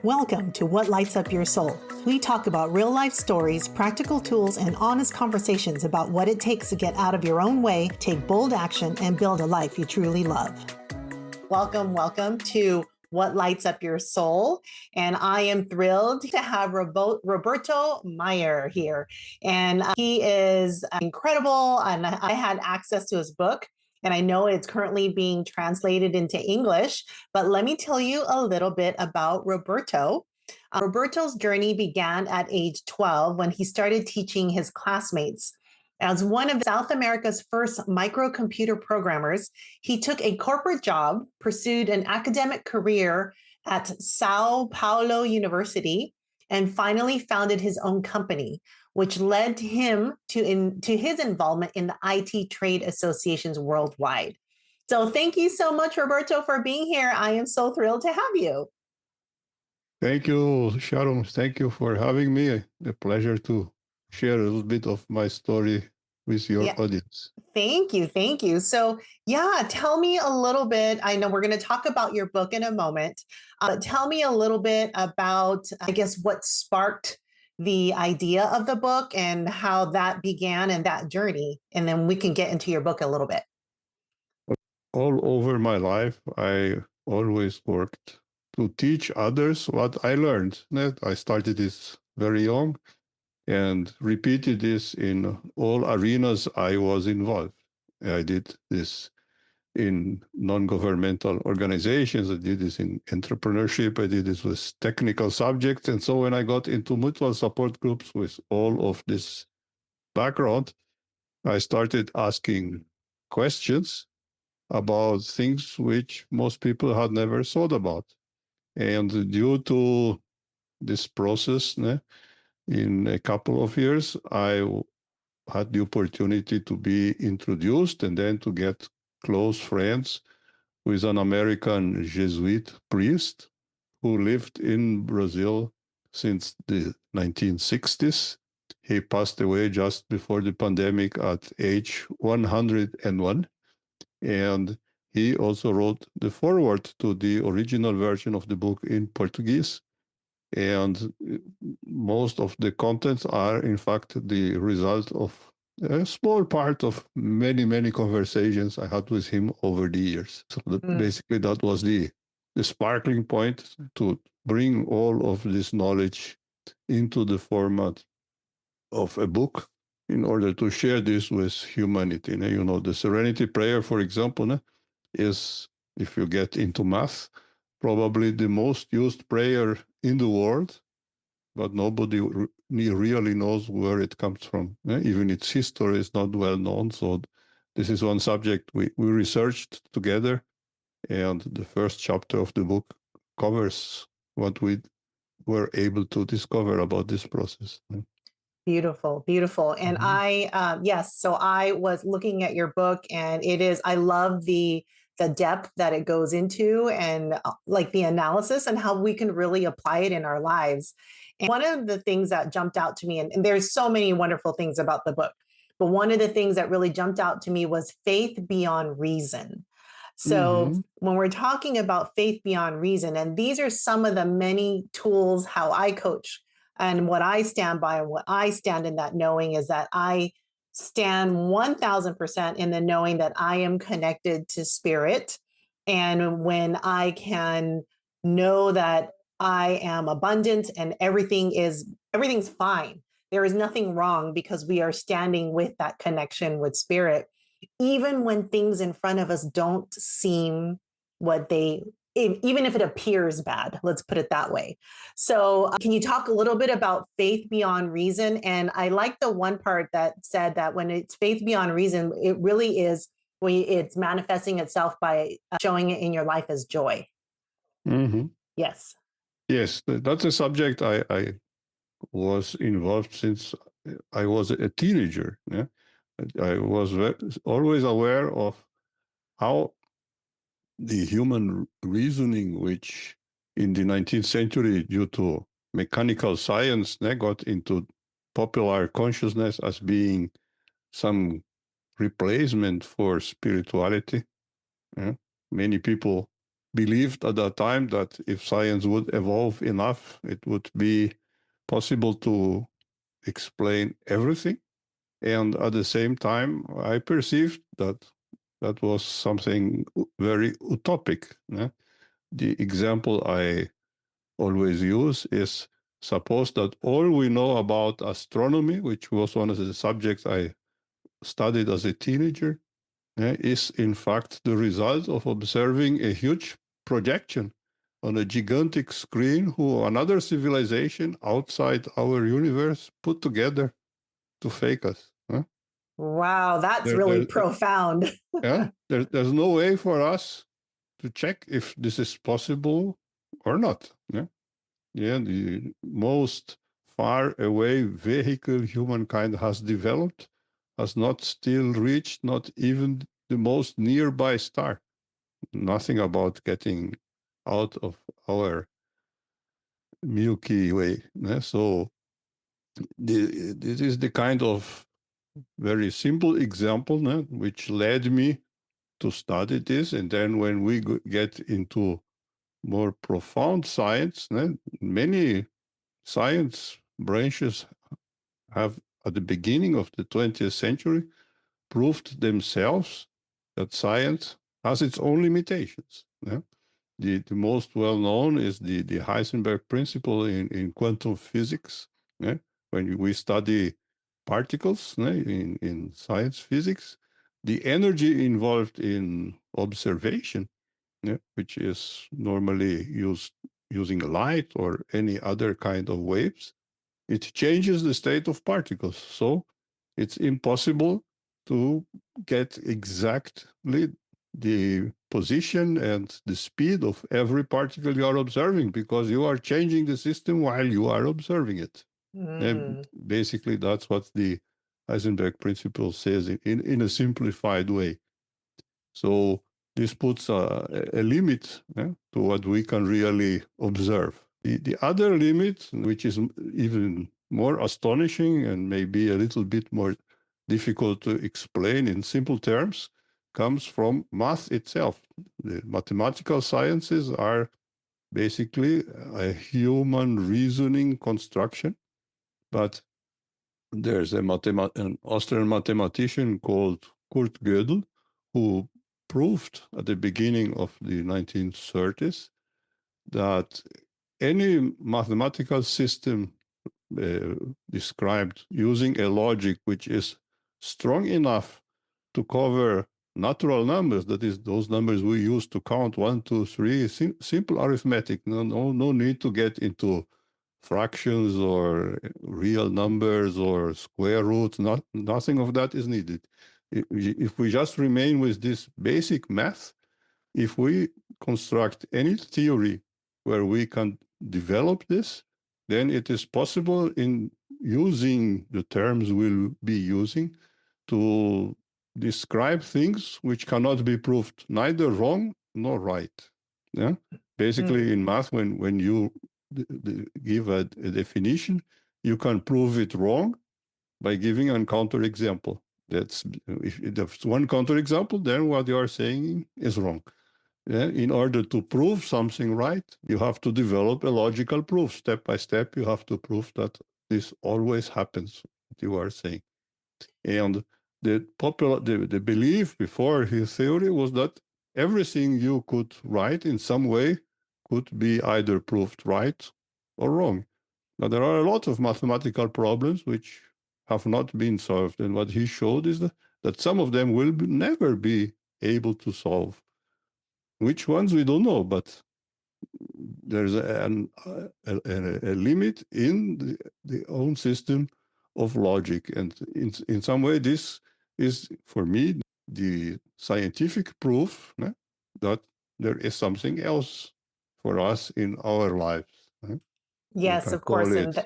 Welcome to What Lights Up Your Soul. We talk about real life stories, practical tools, and honest conversations about what it takes to get out of your own way, take bold action, and build a life you truly love. Welcome to What Lights Up Your Soul. And I am thrilled to have Roberto Mayer here. And he is incredible. And I had access to his book. And I know it's currently being translated into English, but let me tell you a little bit about Roberto. Roberto's journey began at age 12 when he started teaching his classmates. As one of South America's first microcomputer programmers, he took a corporate job, pursued an academic career at Sao Paulo University, and finally founded his own company, which led him to his involvement in the IT trade associations worldwide. So thank you so much, Roberto, for being here. I am so thrilled to have you. Thank you, Sharon. Thank you for having me. A pleasure to share a little bit of my story with your audience. Thank you. So tell me a little bit. I know we're going to talk about your book in a moment, but tell me a little bit about, I guess, what sparked the idea of the book and how that began and that journey. And then we can get into your book a little bit. All over my life, I always worked to teach others what I learned. I started this very young and repeated this in all arenas I was involved. I did this in non-governmental organizations. I did this in entrepreneurship. I did this with technical subjects. And so when I got into mutual support groups with all of this background, I started asking questions about things which most people had never thought about. And due to this process, in a couple of years, I had the opportunity to be introduced and then to get close friends with an American Jesuit priest who lived in Brazil since the 1960s. He passed away just before the pandemic at age 101. And he also wrote the foreword to the original version of the book in Portuguese. And most of the contents are, in fact, the result of a small part of many, many conversations I had with him over the years. So basically, that was the sparkling point to bring all of this knowledge into the format of a book in order to share this with humanity. You know, the Serenity Prayer, for example, is, if you get into math, probably the most used prayer in the world, but nobody really knows where it comes from. Even its history is not well known. So this is one subject we researched together, and the first chapter of the book covers what we were able to discover about this process. Beautiful. And so I was looking at your book, and I love the depth that it goes into, and like the analysis and how we can really apply it in our lives. And one of the things that jumped out to me, and there's so many wonderful things about the book, but one of the things that really jumped out to me was faith beyond reason. So when we're talking about faith beyond reason, and these are some of the many tools how I coach, and what I stand by and what I stand in that knowing is that I stand 1000% in the knowing that I am connected to spirit. And when I can know that I am abundant and everything's fine. There is nothing wrong because we are standing with that connection with spirit, even when things in front of us don't seem even if it appears bad, let's put it that way. So can you talk a little bit about faith beyond reason? And I like the one part that said that when it's faith beyond reason, it really is when it's manifesting itself by showing it in your life as joy. Yes. Yes, that's a subject I was involved since I was a teenager. Yeah? I was always aware of how the human reasoning, which in the 19th century, due to mechanical science, got into popular consciousness as being some replacement for spirituality. Many people believed at that time that if science would evolve enough, it would be possible to explain everything. And at the same time, I perceived that that was something very utopic. The example I always use is, suppose that all we know about astronomy, which was one of the subjects I studied as a teenager, is in fact the result of observing a huge projection on a gigantic screen who another civilization outside our universe put together to fake us. Wow, that's There, really there, profound. there's no way for us to check if this is possible or not. The most far away vehicle humankind has developed has not still reached not even the most nearby star. Nothing about getting out of our Milky Way. So this is the kind of very simple example which led me to study this. And then when we get into more profound science, many science branches have, at the beginning of the 20th century, proved themselves that science has its own limitations. The most well-known is the Heisenberg principle in quantum physics. When we study particles in science physics, the energy involved in observation, which is normally used using light or any other kind of waves, it changes the state of particles. So it's impossible to get exactly the position and the speed of every particle you are observing, because you are changing the system while you are observing it. And Mm. basically, that's what the Heisenberg principle says in a simplified way. So this puts a limit to what we can really observe. The other limit, which is even more astonishing and maybe a little bit more difficult to explain in simple terms, comes from math itself. The mathematical sciences are basically a human reasoning construction, but there's an Austrian mathematician called Kurt Gödel who proved at the beginning of the 1930s that any mathematical system uh, described using a logic which is strong enough to cover natural numbers, that is, those numbers we use to count 1, 2, 3, simple arithmetic, no need to get into fractions or real numbers or square roots. Nothing of that is needed. If we just remain with this basic math, if we construct any theory where we can develop this, then it is possible, in using the terms we'll be using, to describe things which cannot be proved neither wrong nor right. Yeah. Basically, Mm. in math, when you give a definition, you can prove it wrong by giving a counterexample. That's, if there's one counterexample, then what you are saying is wrong. In order to prove something right, you have to develop a logical proof. Step by step, you have to prove that this always happens, what you are saying. And the belief before his theory was that everything you could write in some way could be either proved right or wrong. Now, there are a lot of mathematical problems which have not been solved. And what he showed is that some of them will never be able to solve. Which ones, we don't know, but there's a limit in the own system of logic. And in some way, this is, for me, the scientific proof that there is something else for us in our lives. You Yes, can of course. call it,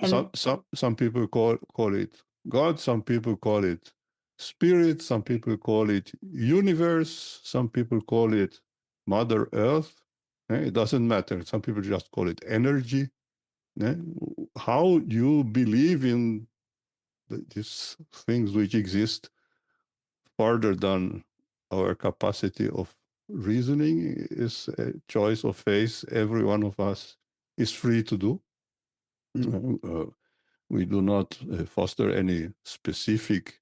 And some people call it God, some people call it spirit, some people call it universe, some people call it Mother Earth. It doesn't matter. Some people just call it energy. How you believe in these things which exist farther than our capacity of reasoning is a choice of faith. Every one of us is free to do. Uh, we do not foster any specific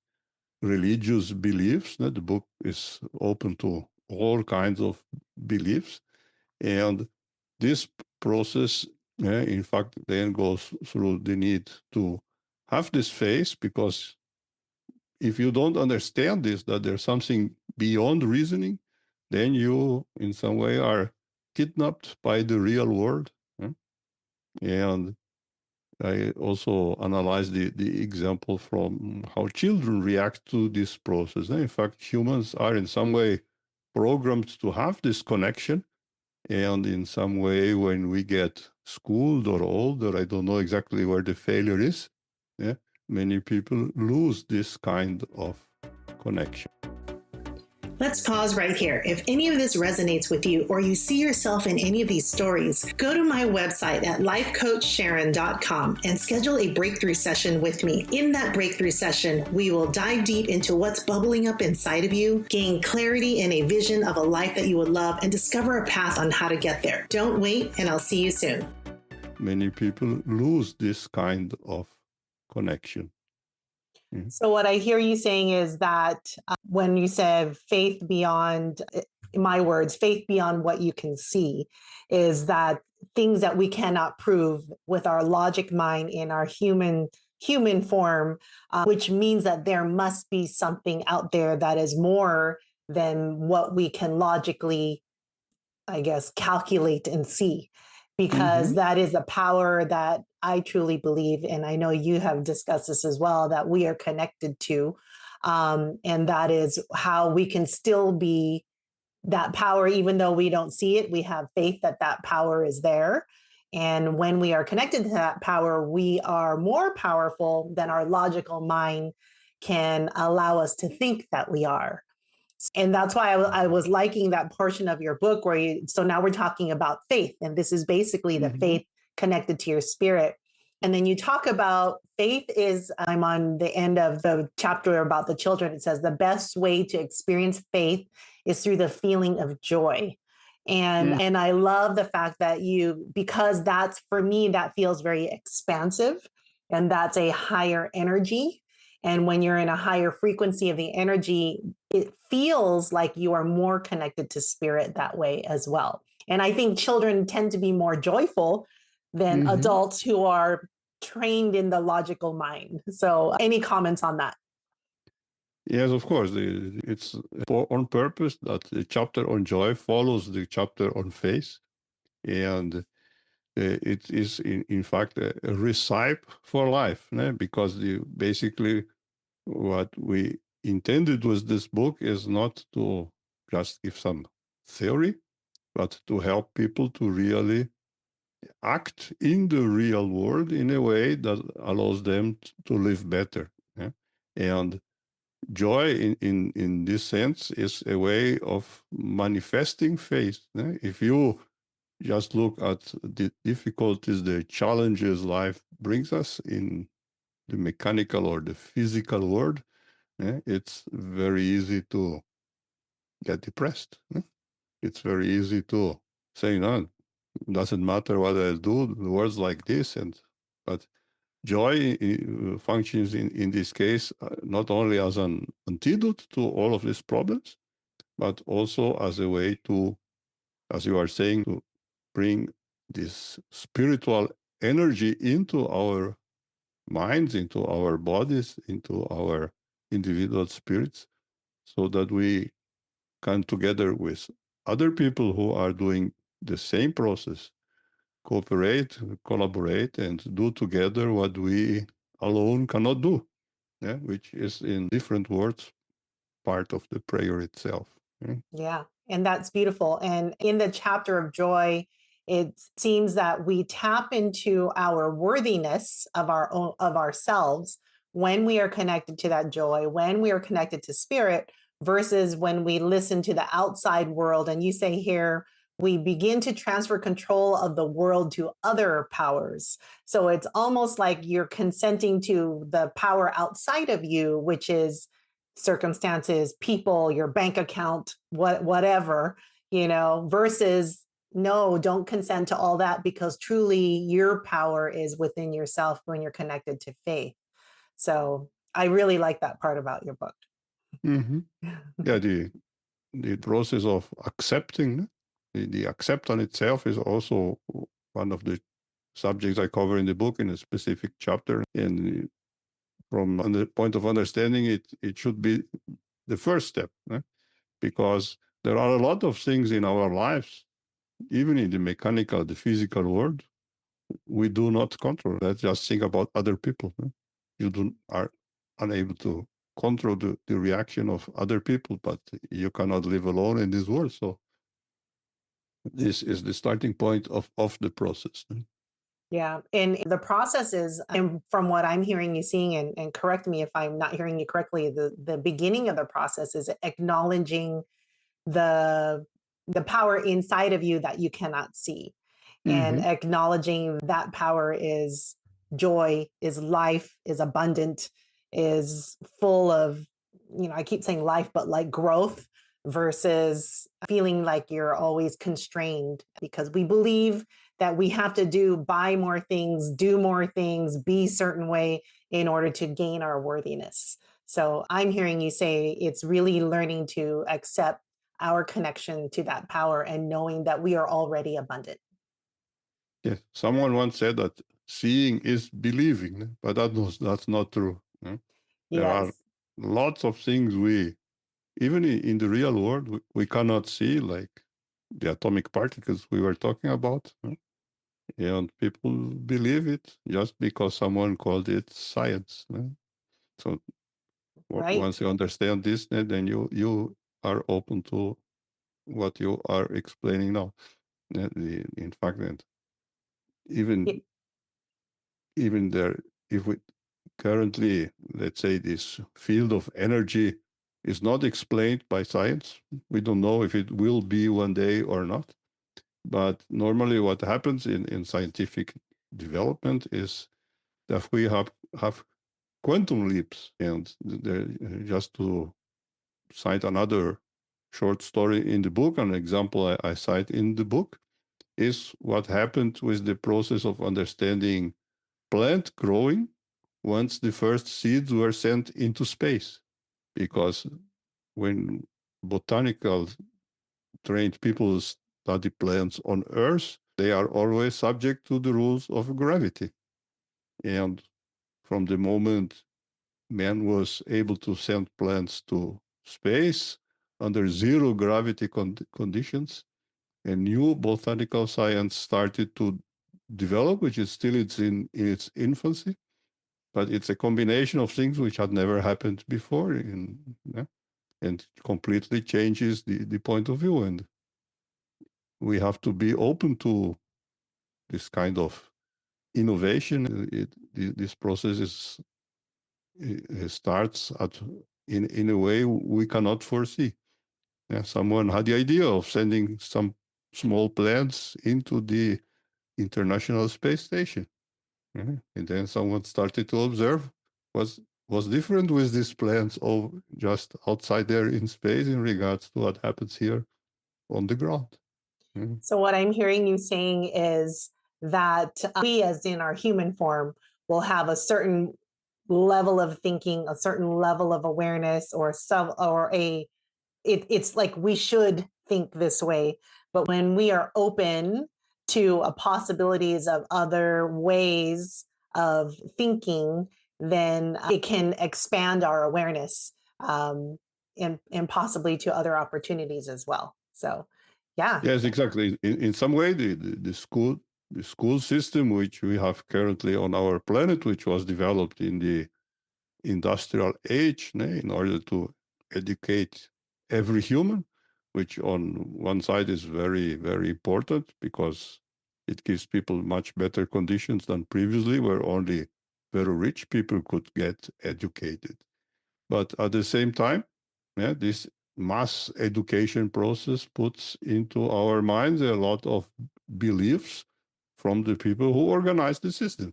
religious beliefs. The book is open to all kinds of beliefs. And this process, in fact, then goes through the need to have this faith, because if you don't understand this, that there's something beyond reasoning, then you, in some way, are kidnapped by the real world. And I also analyze the example from how children react to this process. In fact, humans are in some way programmed to have this connection. And in some way, when we get schooled or older, I don't know exactly where the failure is. Yeah, many people lose this kind of connection. Let's pause right here. If any of this resonates with you or you see yourself in any of these stories, go to my website at lifecoachsharon.com and schedule a breakthrough session with me. In that breakthrough session, we will dive deep into what's bubbling up inside of you, gain clarity and a vision of a life that you would love, and discover a path on how to get there. Don't wait, and I'll see you soon. Many people lose this kind of connection. So what I hear you saying is that when you said faith beyond, in my words, faith beyond what you can see, is that things that we cannot prove with our logic mind in our human form, which means that there must be something out there that is more than what we can logically, I guess, calculate and see, because that is a power that I truly believe, and I know you have discussed this as well, that we are connected to. And that is how we can still be that power, even though we don't see it. We have faith that that power is there. And when we are connected to that power, we are more powerful than our logical mind can allow us to think that we are. And that's why I was liking that portion of your book where so now we're talking about faith, and this is basically the faith connected to your spirit. And then you talk about faith is, I'm on the end of the chapter about the children. It says the best way to experience faith is through the feeling of joy. And I love the fact that because that's, for me, that feels very expansive, and that's a higher energy. And when you're in a higher frequency of the energy, it feels like you are more connected to spirit that way as well. And I think children tend to be more joyful than adults who are trained in the logical mind. So any comments on that? Yes, of course. It's on purpose that the chapter on joy follows the chapter on faith. And it is, in fact, a recipe for life, because basically what we intended with this book is not to just give some theory, but to help people to really act in the real world in a way that allows them to live better. And joy in this sense is a way of manifesting faith. If you just look at the difficulties, the challenges life brings us in the mechanical or the physical world, it's very easy to get depressed. It's very easy to say, no, it doesn't matter what I do, the world's like this. But joy functions in this case not only as an antidote to all of these problems, but also as a way to, as you are saying, to bring this spiritual energy into our minds, into our bodies, into our individual spirits, so that we can, together with other people who are doing the same process, cooperate, collaborate, and do together what we alone cannot do, which is, in different words, part of the prayer itself. Yeah, and that's beautiful. And in the chapter of joy, it seems that we tap into our worthiness of our own, of ourselves, when we are connected to that joy, when we are connected to spirit, versus when we listen to the outside world. And you say here, we begin to transfer control of the world to other powers. So it's almost like you're consenting to the power outside of you, which is circumstances, people, your bank account, whatever. versus no, don't consent to all that because truly your power is within yourself when you're connected to faith. So I really like that part about your book. Hmm. Yeah, the process of accepting, the acceptance itself is also one of the subjects I cover in the book in a specific chapter. And from the point of understanding it, it should be the first step, because there are a lot of things in our lives, even in the mechanical, the physical world, we do not control. Let's just think about other people. You are unable to control the reaction of other people, but you cannot live alone in this world. So this is the starting point of the process. Yeah. And the process is, and from what I'm hearing you saying, and correct me if I'm not hearing you correctly, the beginning of the process is acknowledging the the power inside of you that you cannot see, and Mm-hmm. acknowledging that power is joy, is life, is abundant, is full of, I keep saying life, but like growth, versus feeling like you're always constrained because we believe that we have to buy more things, do more things, be certain way in order to gain our worthiness. So I'm hearing you say it's really learning to accept our connection to that power and knowing that we are already abundant. Yes, someone once said that seeing is believing, but that's not true. There are Yes. lots of things we, even in the real world, we cannot see, like the atomic particles we were talking about. And people believe it just because someone called it science. So Right. once you understand this, then you are open to what you are explaining now. In fact, that even It- even there, if we currently, let's say, this field of energy is not explained by science, we don't know if it will be one day or not. But normally, what happens in scientific development is that we have quantum leaps. And just to cite another short story in the book, an example I cite in the book, is what happened with the process of understanding plant growing once the first seeds were sent into space. Because when botanical trained people study plants on Earth, they are always subject to the rules of gravity. And from the moment man was able to send plants to space under zero gravity conditions, a new botanical science started to develop, which is still in its infancy, but it's a combination of things which had never happened before, and completely changes the point of view. And we have to be open to this kind of innovation. This process it starts in a way we cannot foresee. Yeah, someone had the idea of sending some small plants into the International Space Station. And then someone started to observe what's different with these plants just outside there in space in regards to what happens here on the ground. Mhm. So, what I'm hearing you saying is that we, as in our human form, will have a certain level of thinking, a certain level of awareness, or some, or it's like we should think this way. But when we are open to possibilities of other ways of thinking, then it can expand our awareness, and possibly to other opportunities as well. So, yeah. Yes, exactly. In some way, the school system which we have currently on our planet, which was developed in the industrial age, in order to educate every human, which on one side is very, very important because it gives people much better conditions than previously, where only very rich people could get educated. But at the same time, this mass education process puts into our minds a lot of beliefs from the people who organize the system.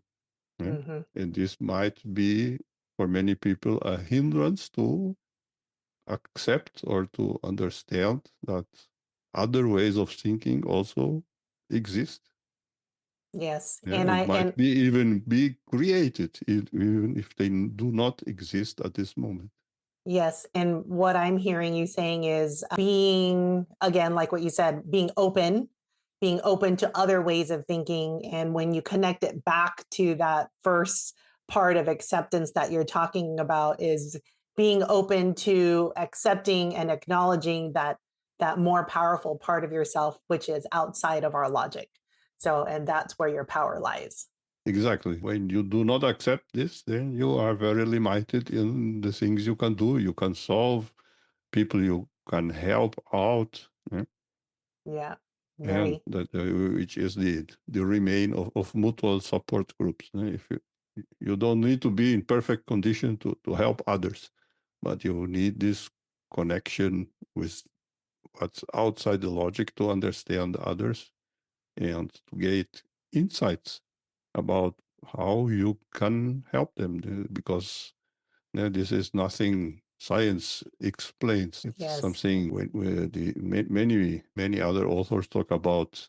Yeah? Hmm. And this might be, for many people, a hindrance to accept or to understand that. other ways of thinking also exist. Yes. Yeah, And it I, might and be even be created, even if they do not exist at this moment. yes. And what I'm hearing you saying is being, again, like what you said, being open to other ways of thinking. And when you connect it back to that first part of acceptance that you're talking about, is being open to accepting and acknowledging that more powerful part of yourself, which is outside of our logic. So, and that's where your power lies. Exactly. When you do not accept this, then you are very limited in the things you can do. You can solve, people you can help out. Yeah? Yeah. And Very. that which is the remain of mutual support groups. If you don't need to be in perfect condition to help others, but you need this connection with what's outside the logic to understand others and to get insights about how you can help them, because this is nothing science explains. It's Yes. something where many other authors talk about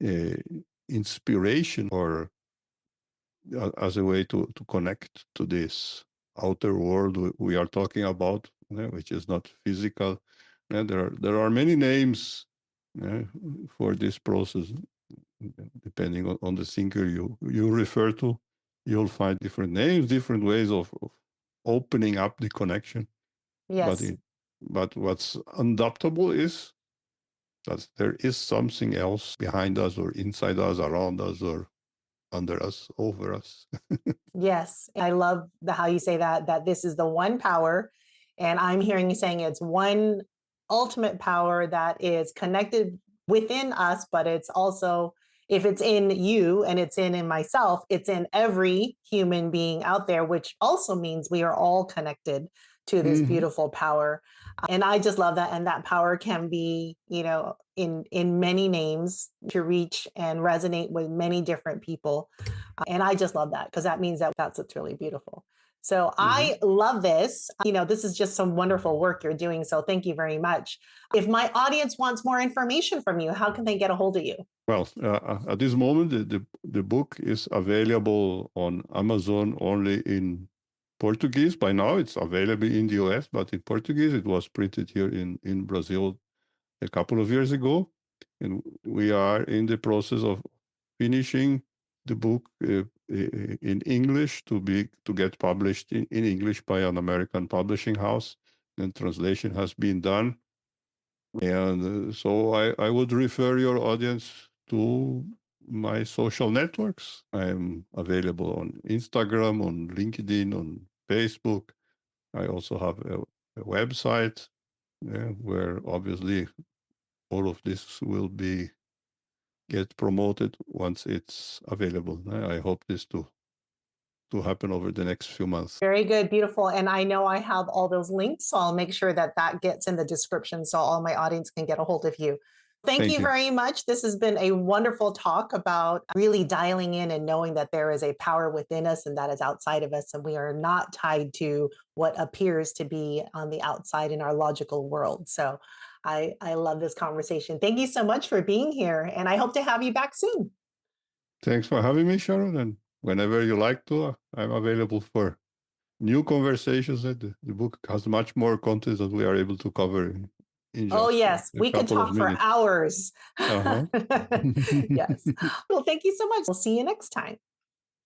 uh, inspiration, or as a way to connect to this outer world we are talking about, which is not physical. There are many names for this process. Depending on the thinker you refer to, you'll find different names, different ways of opening up the connection. But Yes. but what's undoubtable is that there is something else behind us, or inside us, around us, or under us, over us. Yes, I love how you say that this is the one power. And I'm hearing you saying it's one ultimate power that is connected within us, but it's also, if it's in you and it's in myself, it's in every human being out there, which also means we are all connected to this Mhm. beautiful power. And I just love that. And that power can be, in many names to reach and resonate with many different people. And I just love that, because that means that's what's really beautiful. So I Mhm. love this. This is just some wonderful work you're doing. So thank you very much. If my audience wants more information from you, how can they get a hold of you? Well, at this moment, the book is available on Amazon only in Portuguese. By now, it's available in the US, but in Portuguese, it was printed here in Brazil a couple of years ago. And we are in the process of finishing the book in English to get published in English by an American publishing house. And translation has been done. And so I would refer your audience to my social networks. I'm available on Instagram, on LinkedIn, on Facebook. I also have a website where obviously all of this will be get promoted once it's available. I hope this to happen over the next few months. Very good, beautiful. And I know I have all those links, so I'll make sure that gets in the description so all my audience can get a hold of you. Thank Thank you you. very much. This has been a wonderful talk about really dialing in and knowing that there is a power within us and that is outside of us. And we are not tied to what appears to be on the outside in our logical world. So I love this conversation. Thank you so much for being here. And I hope to have you back soon. Thanks for having me, Sharon. And whenever you like to, I'm available for new conversations. That the book has much more content that we are able to cover in Oh, just yes, a we could couple of talk for minutes. hours. Uh-huh. Yes. Well, thank you so much. We'll see you next time.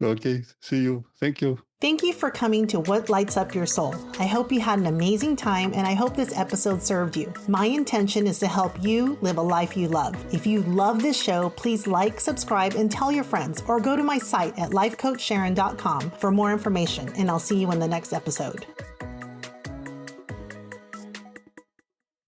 Okay, see you. Thank you. Thank you for coming to What Lights Up Your Soul. I hope you had an amazing time, and I hope this episode served you. My intention is to help you live a life you love. If you love this show, please like, subscribe, and tell your friends, or go to my site at lifecoachsharon.com for more information, and I'll see you in the next episode.